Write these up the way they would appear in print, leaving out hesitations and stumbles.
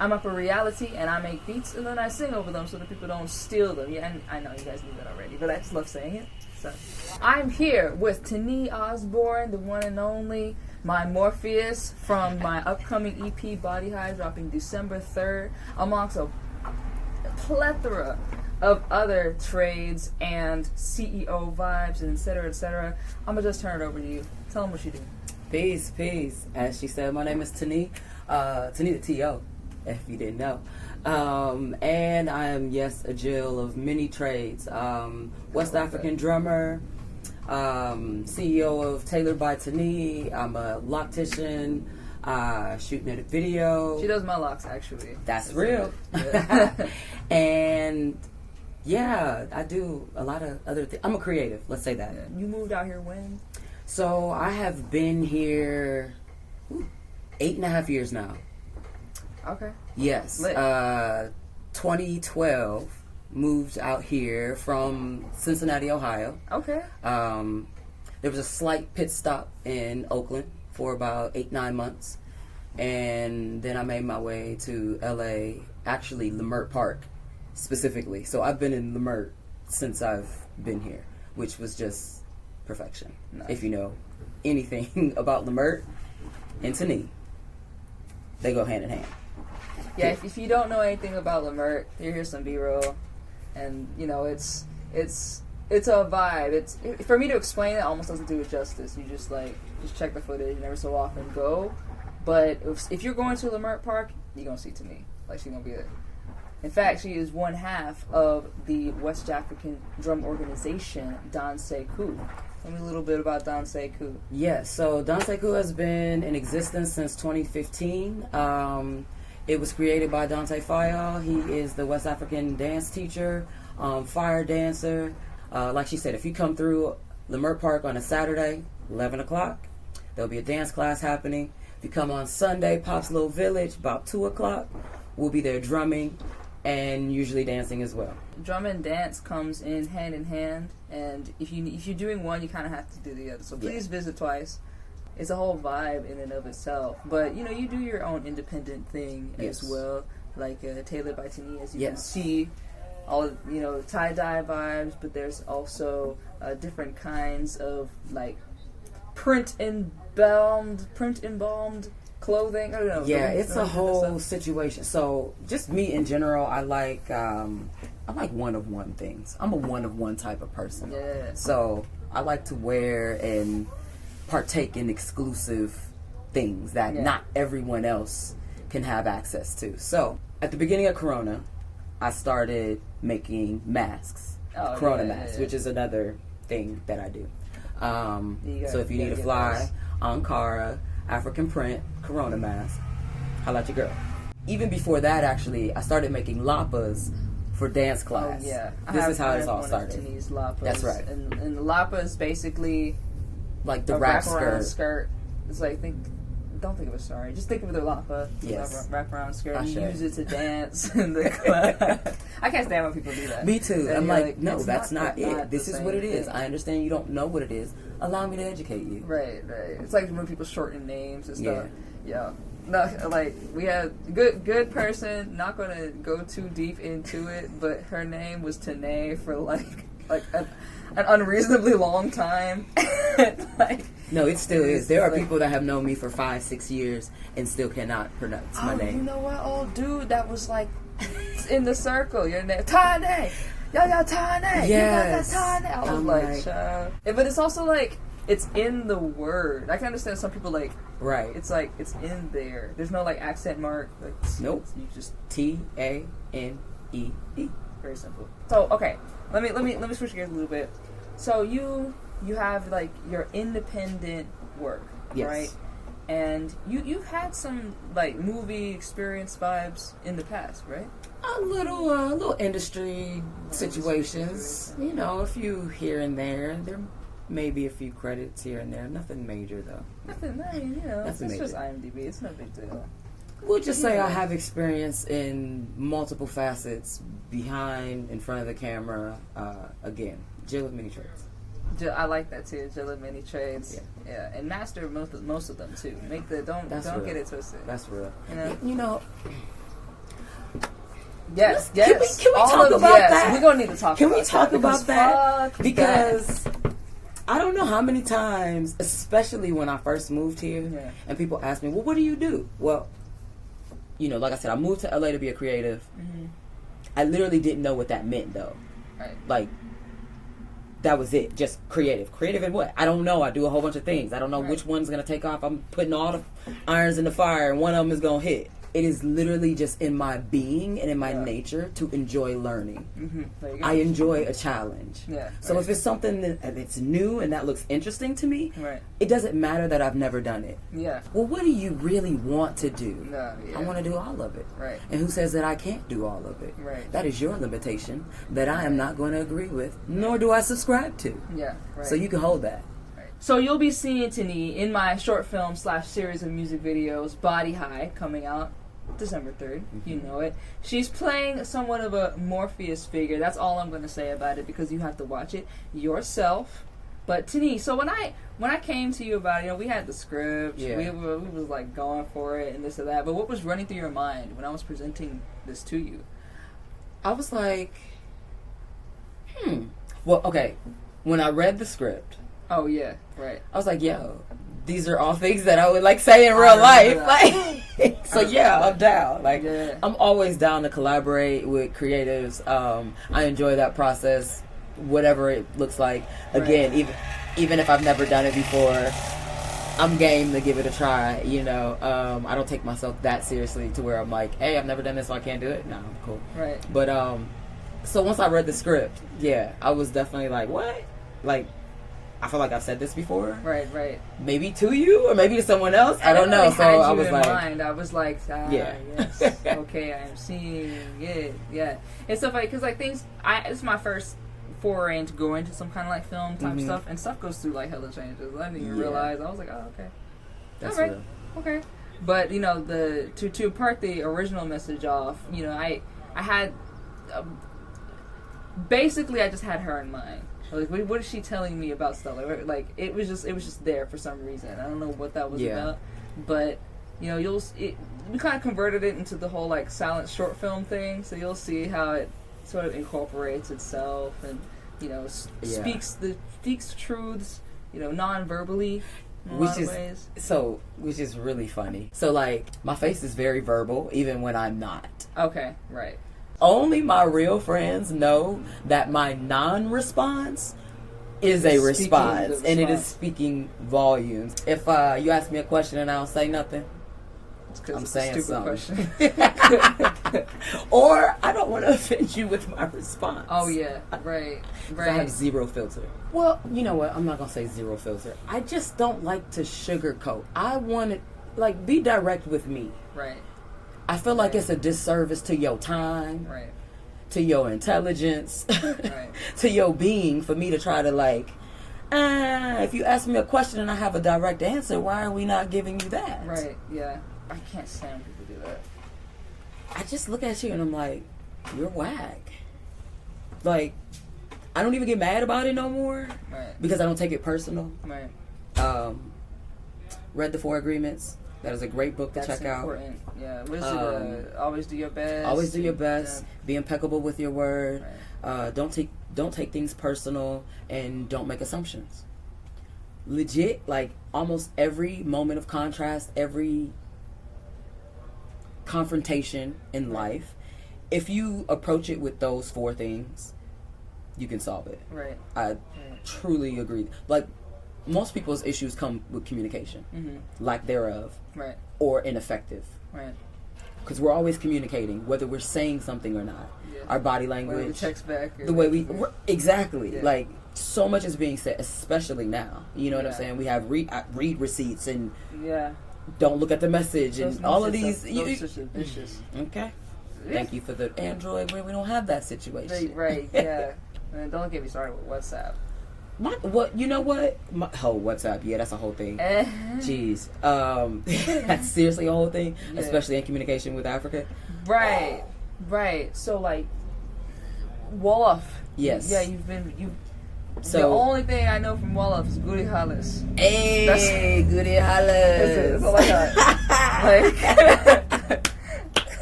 I'm up a reality and I make beats and then I sing over them so that people don't steal them. Yeah, and I know you guys knew that already, but I just love saying it. So I'm here with Tanee Osborne, the one and only, my Morpheus from my upcoming EP Body High, dropping December 3rd, amongst a plethora of other trades and CEO vibes and etc. etc. I'm gonna just turn it over to you. Tell them what you do. Peace, peace. As she said, my name is Tanee, TaneeTheTO, if you didn't know. And I am, yes, a Jill of many trades. West African drummer, CEO of Tailored by Tanee. I'm a loctician, shooting a video. She does my locks, actually. That's real. Yeah. And yeah, I do a lot of other things. I'm a creative, let's say that. You moved out here when? So I have been here 8.5 years now. Okay. Yes. 2012, moved out here from Cincinnati, Ohio. Okay. There was a slight pit stop in Oakland for about 8-9 months. And then I made my way to LA, actually Leimert Park specifically. So I've been in Leimert since I've been here, which was just perfection. Nice. If you know anything about Leimert and Tanee, they go hand in hand. Yeah, if you don't know anything about Leimert, here's some B-roll, and you know it's a vibe. For me to explain it almost doesn't do it justice. You just check the footage and every so often go. But if you're going to Leimert Park, you're gonna see Tanee. She's gonna be there. In fact, she is one half of the West African drum organization DontSeiku. Tell me a little bit about DontSeiku. Yes, so DontSeiku has been in existence since 2015. It was created by Dante Fayal. He is the West African dance teacher, fire dancer. Like she said, if you come through Leimert Park on a Saturday, 11 o'clock, there'll be a dance class happening. If you come on Sunday, Pop's Little Village, about 2 o'clock, we'll be there drumming and usually dancing as well. Drum and dance comes in hand, and if you're doing one, you kind of have to do the other. So please visit twice. It's a whole vibe in and of itself. But you do your own independent thing as well, like Tailored by Tanee, as you can see. All tie-dye vibes, but there's also different kinds of print embalmed clothing. I don't know. Yeah, it's a whole situation. So just me in general, I like one of one things. I'm a one of one type of person. Yeah. So I like to wear and partake in exclusive things that not everyone else can have access to. So at the beginning of Corona, I started making masks, Corona masks, which is another thing that I do. So if you need a fly, Ankara, African print, Corona mask, holla at your girl. Even before that, actually, I started making lapas for dance class. Oh, yeah. This is how this all started. Tanee's lapas. That's right. And the lapa is basically like the wrap skirt. It's don't think of it, sorry. Just think of the lapa. Yes. Wrap-around skirt. You use it to dance in the class. I can't stand when people do that. Me too. And I'm like, no, that's not it. Not this is what it is. thing. I understand you don't know what it is. Allow me to educate you. Right. It's like when people shorten names and stuff. Yeah. No, we had good person, not going to go too deep into it, but her name was Tanee for an unreasonably long time. No, it still is. There are people that have known me for 5-6 years and still cannot pronounce my name. You know what, old dude? That was in the circle. Your name, Tanee. Yo, Tanee. Yes. You got that Tanee. I was child. But it's also it's in the word. I can understand some people right. It's it's in there. There's no accent mark. Nope. You just TANEE. Very simple. So okay, let me switch gears a little bit. So you have your independent work, right? And you've had some movie experience vibes in the past, right? A little industry situations. A few here and there. There may be a few credits here and there. Nothing major though. Nothing. I mean, it's just IMDb. It's no big deal. We'll just say I have experience in multiple facets, behind, in front of the camera. Again, Jill of many trades. I like that too. Jill of many trades. Yeah, and master most of them too. Don't real. get it twisted. That's real. Yes. Can we talk about that? We're gonna need to talk. Can about we talk that about that? Because that. I don't know how many times, especially when I first moved here, and people ask me, "Well, what do you do?" Well, like I said, I moved to LA to be a creative. Mm-hmm. I literally didn't know what that meant, though. Right. Like, that was it. Just creative. Creative in what? I don't know. I do a whole bunch of things. I don't know which one's going to take off. I'm putting all the irons in the fire, and one of them is going to hit. It is literally just in my being and in my nature to enjoy learning. Mm-hmm. I enjoy a challenge. Yeah. So if it's something that's new and that looks interesting to me, it doesn't matter that I've never done it. Yeah. Well, what do you really want to do? I want to do all of it. Right. And who says that I can't do all of it? Right. That is your limitation that I am not going to agree with, nor do I subscribe to. Yeah. Right. So you can hold that. So you'll be seeing Tanee in my short film / series of music videos, Body High, coming out December 3rd. Mm-hmm. You know it. She's playing somewhat of a Morpheus figure. That's all I'm going to say about it because you have to watch it yourself. But Tanee, so when I came to you about it, we had the script. Yeah. We was like going for it and this or that. But what was running through your mind when I was presenting this to you? I was like, Well, okay. When I read the script. Oh, yeah, right. I was like, yo, these are all things that I would like say in real life. Like, so yeah, I'm down. Like, I'm always down to collaborate with creatives. I enjoy that process, whatever it looks like. Again, even if I've never done it before, I'm game to give it a try. I don't take myself that seriously to where I'm like, hey, I've never done this, so I can't do it. No, I'm cool. Right. But so once I read the script, I was definitely like, what? Like, I feel like I've said this before. Right. Maybe to you or maybe to someone else. I don't know. So I was like, I was like, yes, okay, I'm seeing it. Yeah, it's so funny because like things. It's my first foray into go into some kind of like film type stuff, and stuff goes through like hella changes. I didn't even realize. I was like, oh, okay, that's real. Okay, but to part the original message off, I had basically I just had her in mind. Like, what is she telling me about stuff? Like it was just there for some reason. I don't know what that was about, but we kind of converted it into the whole like silent short film thing. So you'll see how it sort of incorporates itself and speaks truths non-verbally in a lot of ways. Which is really funny. So like my face is very verbal even when I'm not. Okay, right. Only my real friends know that my non-response is a response, and it is speaking volumes. If you ask me a question and I don't say nothing, I'm saying something. Or I don't want to offend you with my response. Oh yeah, right. I have zero filter. Well, you know what? I'm not gonna say zero filter. I just don't like to sugarcoat. I want to be direct with me. Right. I feel like it's a disservice to your time, to your intelligence, to your being for me to try to if you ask me a question and I have a direct answer, why are we not giving you that? Right, yeah. I can't stand when people do that. I just look at you and I'm like, you're whack. Like, I don't even get mad about it no more because I don't take it personal. Right. Read the 4 Agreements. That is a great book to check out. That's important. Yeah. What is it? Always do your best. Always do your best. Yeah. Be impeccable with your word. Right. Don't take things personal, and don't make assumptions. Legit, like almost every moment of contrast, every confrontation in life, if you approach it with those 4 things, you can solve it. Right. I truly agree. Like, most people's issues come with communication, lack thereof, or ineffective. Right. Because we're always communicating, whether we're saying something or not. Yeah. Our body language, we text back, the way we exactly like so much is being said, especially now. You know what I'm saying? We have read receipts and don't look at the message and all of these. Okay. Thank you for the Android where we don't have that situation. Right. Yeah. And don't get me started with WhatsApp. You know what? WhatsApp, that's a whole thing. Jeez. That's seriously a whole thing, especially in communication with Africa. Right. So, like, Wolof. Yes. Yeah, so, the only thing I know from Wolof is Goody Hollis. Hey, Goody Hollis. That's all I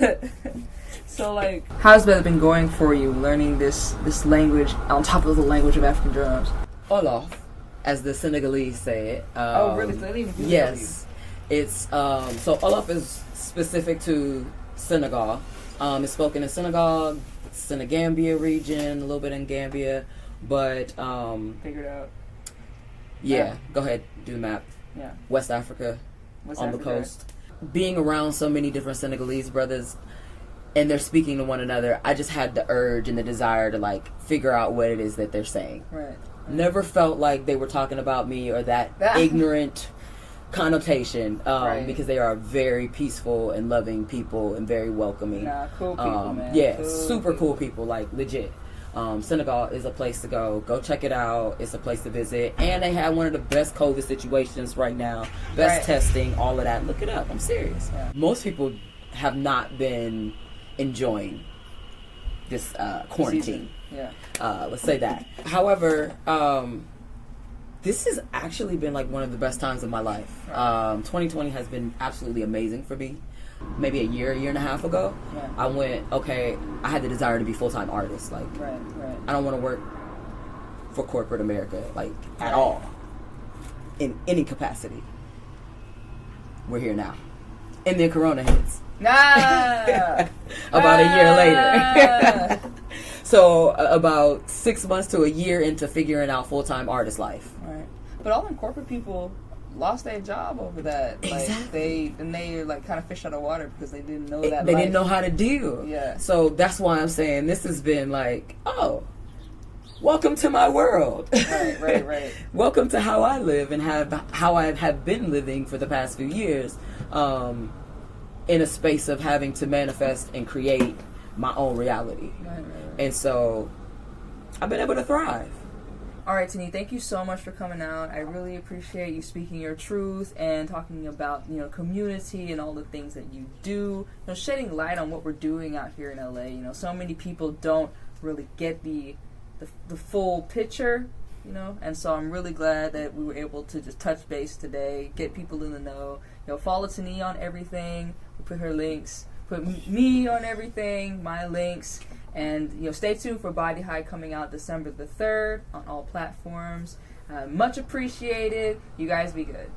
got. So, like, how's that been going for you, learning this language on top of the language of African drums? Olaf, as the Senegalese say it. Oh, really? So they didn't even do yes. It's, so Olaf is specific to Senegal. It's spoken in Senegal, Senegambia region, a little bit in Gambia, but, Figured out. yeah, go ahead, do the map. Yeah. West Africa, on the coast. Being around so many different Senegalese brothers, and they're speaking to one another, I just had the urge and the desire to, like, figure out what it is that they're saying. Right. Never felt like they were talking about me or that ignorant connotation, because they are very peaceful and loving people and very welcoming. Nah, cool people, man. Yeah, cool super cool people, like, legit. Senegal is a place to go. Go check it out. It's a place to visit. And they have one of the best COVID situations right now. Best testing, all of that. Look it up. I'm serious. Yeah. Most people have not been enjoying this quarantine. Yeah. Let's say that. However, this has actually been like one of the best times of my life. 2020 has been absolutely amazing for me. Maybe a year and a half ago, I went, okay, I had the desire to be full-time artist. Like, I don't want to work for corporate America, like, at all, in any capacity. We're here now. And then Corona hits. About a year later. So, about 6 months to a year into figuring out full-time artist life. Right. But all them corporate people lost their job over that. Exactly. Like they like kind of fish out of water because they didn't know that. They didn't know how to deal. Yeah. So that's why I'm saying this has been like, oh, welcome to my world. Right. Welcome to how I live and how I have been living for the past few years, in a space of having to manifest and create my own reality. Right. And so I've been able to thrive. All right, Tanee, thank you so much for coming out. I really appreciate you speaking your truth and talking about, community and all the things that you do. Shedding light on what we're doing out here in LA. So many people don't really get the full picture, and so I'm really glad that we were able to just touch base today, get people in the know. Follow Tanee on everything. We put her links, put me on everything, my links. And stay tuned for Body High coming out December the 3rd on all platforms. Much appreciated. You guys be good.